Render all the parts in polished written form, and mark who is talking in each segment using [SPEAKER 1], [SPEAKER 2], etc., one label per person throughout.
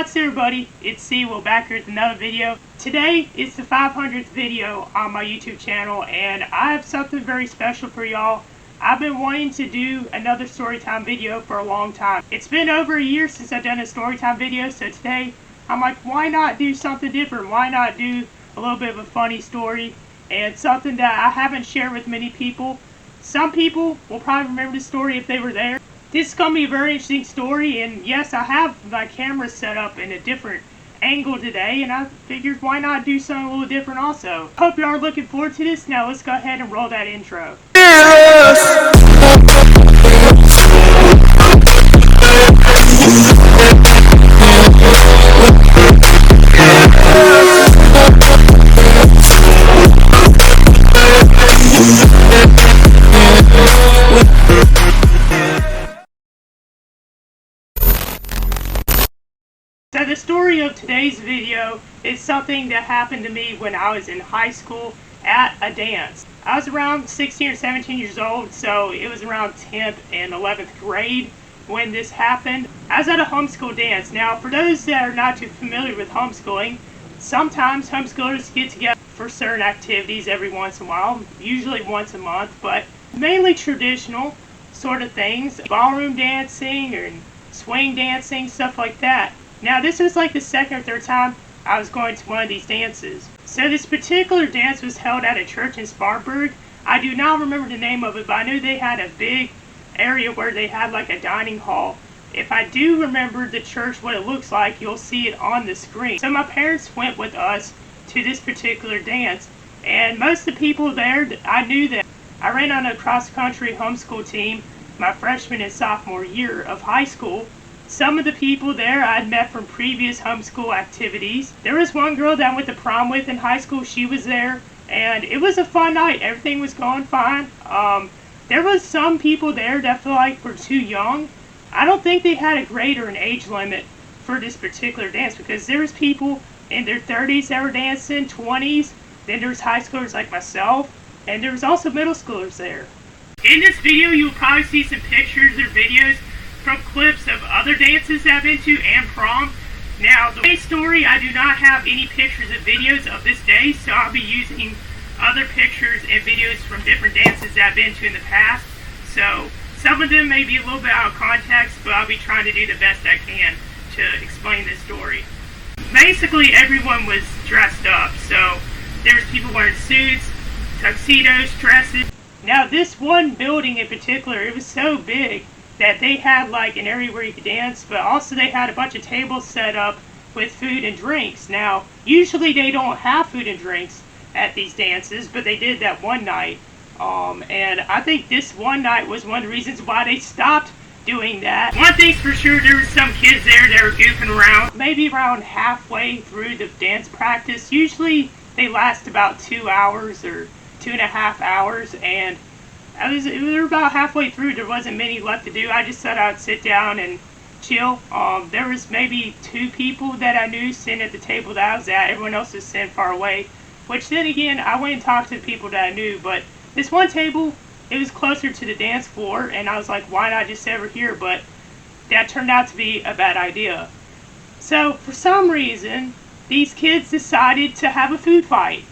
[SPEAKER 1] What's up, everybody? It's cwilyt back here with another video. Today is the 500th video on my YouTube channel, and I have something very special for y'all. I've been wanting to do another storytime video for a long time. It's been over a year since I've done a storytime video, so today I'm like, why not do something different? Why not do a little bit of a funny story and something that I haven't shared with many people? Some people will probably remember the story if they were there. This is going to be a very interesting story, and yes, I have my camera set up in a different angle today, and I figured why not do something a little different also. Hope you are looking forward to this. Now let's go ahead and roll that intro. So the story of today's video is something that happened to me when I was in high school at a dance. I was around 16 or 17 years old, so it was around 10th and 11th grade when this happened. I was at a homeschool dance. Now, for those that are not too familiar with homeschooling, sometimes homeschoolers get together for certain activities every once in a while, usually once a month, but mainly traditional sort of things, ballroom dancing or swing dancing, stuff like that. Now, this was like the second or third time I was going to one of these dances. So this particular dance was held at a church in Spartanburg. I do not remember the name of it, but I knew they had a big area where they had like a dining hall. If I do remember the church, what it looks like, you'll see it on the screen. So my parents went with us to this particular dance, and most of the people there, I knew them. I ran on a cross-country homeschool team my freshman and sophomore year of high school. Some of the people there I'd met from previous homeschool activities. There was one girl that I went to prom with in high school. She was there, and it was a fun night. Everything was going fine. There was some people there that felt like were too young. I don't think they had a grade or an age limit for this particular dance, because there was people in their 30s that were dancing, 20s, then there was high schoolers like myself, and there was also middle schoolers there. In this video, you'll probably see some pictures or videos from clips of other dances I've been to and prom. Now, the main story, I do not have any pictures or videos of this day, so I'll be using other pictures and videos from different dances that I've been to in the past. So, some of them may be a little bit out of context, but I'll be trying to do the best I can to explain this story. Basically, everyone was dressed up, so there was people wearing suits, tuxedos, dresses. Now, this one building in particular, it was so big that they had like an area where you could dance, but also they had a bunch of tables set up with food and drinks. Now, usually they don't have food and drinks at these dances, but they did that one night. And I think this one night was one of the reasons why they stopped doing that. One thing's for sure, there were some kids there that were goofing around. Maybe around halfway through the dance practice. Usually they last about 2 hours or 2.5 hours, and we were about halfway through. There wasn't many left to do. I just thought I'd sit down and chill. There was maybe 2 people that I knew sitting at the table that I was at. Everyone else was sitting far away, which then again, I went and talked to the people that I knew, but this one table, it was closer to the dance floor, and I was like, why not just sit over here? But that turned out to be a bad idea. So for some reason, these kids decided to have a food fight,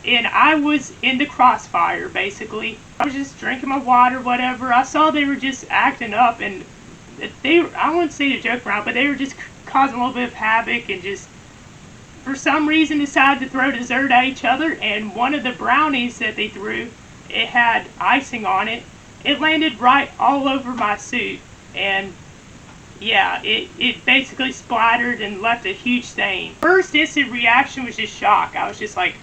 [SPEAKER 1] and I was in the crossfire, basically. I was just drinking my water, whatever. I saw they were just acting up, and I wouldn't say to joke around, but they were just causing a little bit of havoc, and just, for some reason, decided to throw dessert at each other. And one of the brownies that they threw, it had icing on it. It landed right all over my suit, and yeah, it basically splattered and left a huge stain. First instant reaction was just shock. I was just like,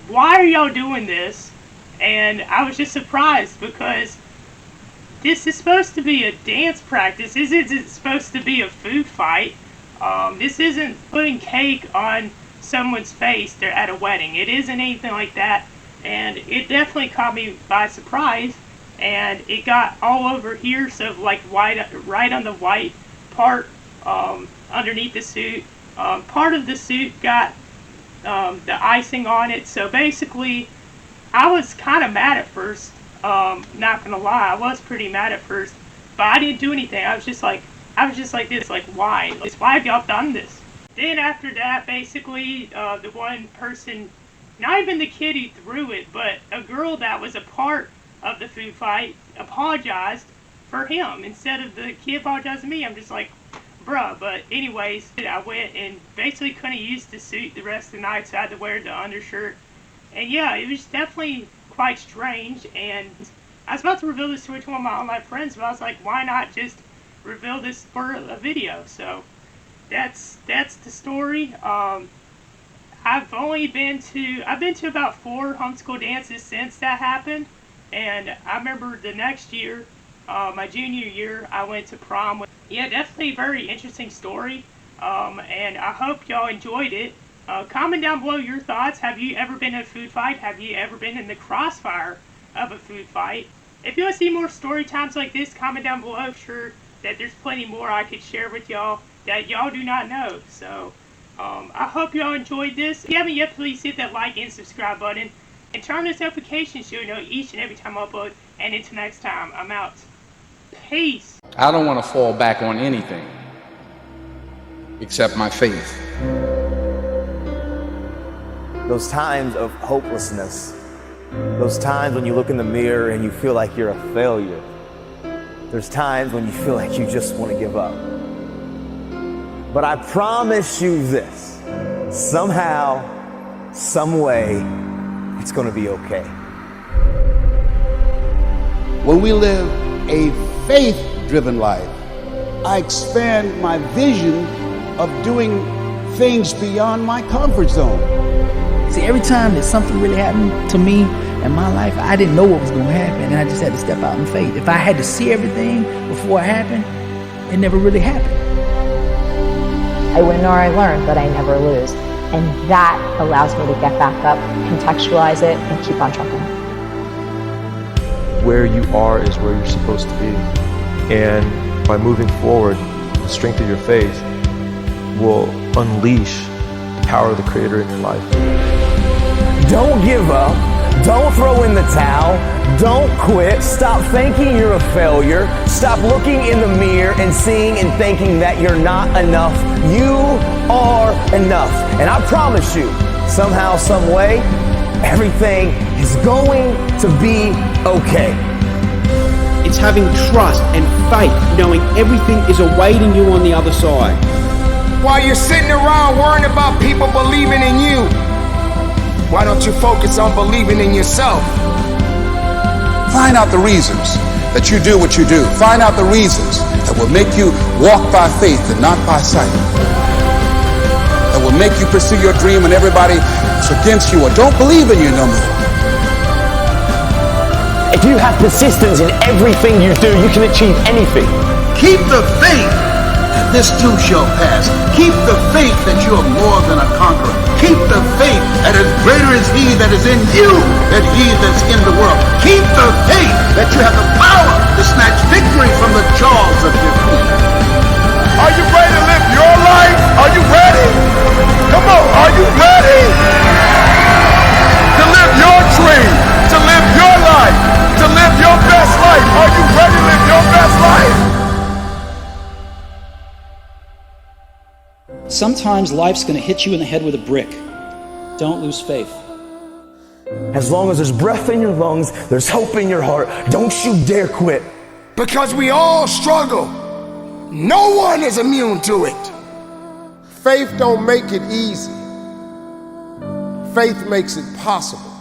[SPEAKER 1] why are y'all doing this? And I was just surprised, because this is supposed to be a dance practice. This isn't supposed to be a food fight. This isn't putting cake on someone's face. They're at a wedding. It isn't anything like that. And it definitely caught me by surprise. And it got all over here, so like right on the white part underneath the suit. Part of the suit got the icing on it. So basically, I was kind of mad at first. Not gonna lie, I was pretty mad at first, but I didn't do anything. I was just like, I was just like this, like, why? Why have y'all done this? Then after that, basically, the one person, not even the kid who threw it, but a girl that was a part of the food fight, apologized for him instead of the kid apologizing to me. I'm just like, bruh. But anyways, I went and basically couldn't use the suit the rest of the night, so I had to wear the undershirt. And yeah, it was definitely quite strange. And I was about to reveal this story to one of my online friends, but I was like, why not just reveal this for a video? So that's the story. I've been to about 4 homeschool dances since that happened, and I remember the next year, my junior year, I went to prom. Yeah, definitely a very interesting story, and I hope y'all enjoyed it. Comment down below your thoughts. Have you ever been in a food fight? Have you ever been in the crossfire of a food fight? If you want to see more story times like this, comment down below. I'm sure that there's plenty more I could share with y'all that y'all do not know. So I hope y'all enjoyed this. If you haven't yet, please hit that like and subscribe button and turn on those notifications so you know each and every time I upload. And until next time, I'm out. Peace.
[SPEAKER 2] I don't want to fall back on anything except my faith.
[SPEAKER 3] Those times of hopelessness, those times when you look in the mirror and you feel like you're a failure. There's times when you feel like you just want to give up. But I promise you this, somehow, some way, it's going to be okay.
[SPEAKER 4] When we live a faith-driven life, I expand my vision of doing things beyond my comfort zone.
[SPEAKER 5] See, every time that something really happened to me in my life, I didn't know what was going to happen, and I just had to step out in faith. If I had to see everything before it happened, it never really happened.
[SPEAKER 6] I win or I learn, but I never lose. And that allows me to get back up, contextualize it, and keep on trucking.
[SPEAKER 7] Where you are is where you're supposed to be. And by moving forward, the strength of your faith will unleash the power of the Creator in your life.
[SPEAKER 3] Don't give up. Don't throw in the towel. Don't quit. Stop thinking you're a failure. Stop looking in the mirror and seeing and thinking that you're not enough. You are enough. And I promise you, somehow, some way, everything is going to be okay.
[SPEAKER 8] It's having trust and faith, knowing everything is awaiting you on the other side.
[SPEAKER 9] While you're sitting around worrying about people believing in you, why don't you focus on believing in yourself?
[SPEAKER 4] Find out the reasons that you do what you do. Find out the reasons that will make you walk by faith and not by sight. That will make you pursue your dream when everybody is against you or don't believe in you no more.
[SPEAKER 3] If you have persistence in everything you do, you can achieve anything.
[SPEAKER 9] Keep the faith that this too shall pass. Keep the faith that you are more than a conqueror. Keep the faith that is greater is he that is in you than he that's in the world. Keep the faith that you have the power to snatch victory from the jaws of defeat. Are you ready to live your life? Are you ready? Come on, are you ready? To live your dream, to live your life, to live your best life. Are you ready to live your best life?
[SPEAKER 8] Sometimes life's going to hit you in the head with a brick. Don't lose faith.
[SPEAKER 3] As long as there's breath in your lungs, there's hope in your heart, don't you dare quit.
[SPEAKER 9] Because we all struggle. No one is immune to it. Faith don't make it easy. Faith makes it possible.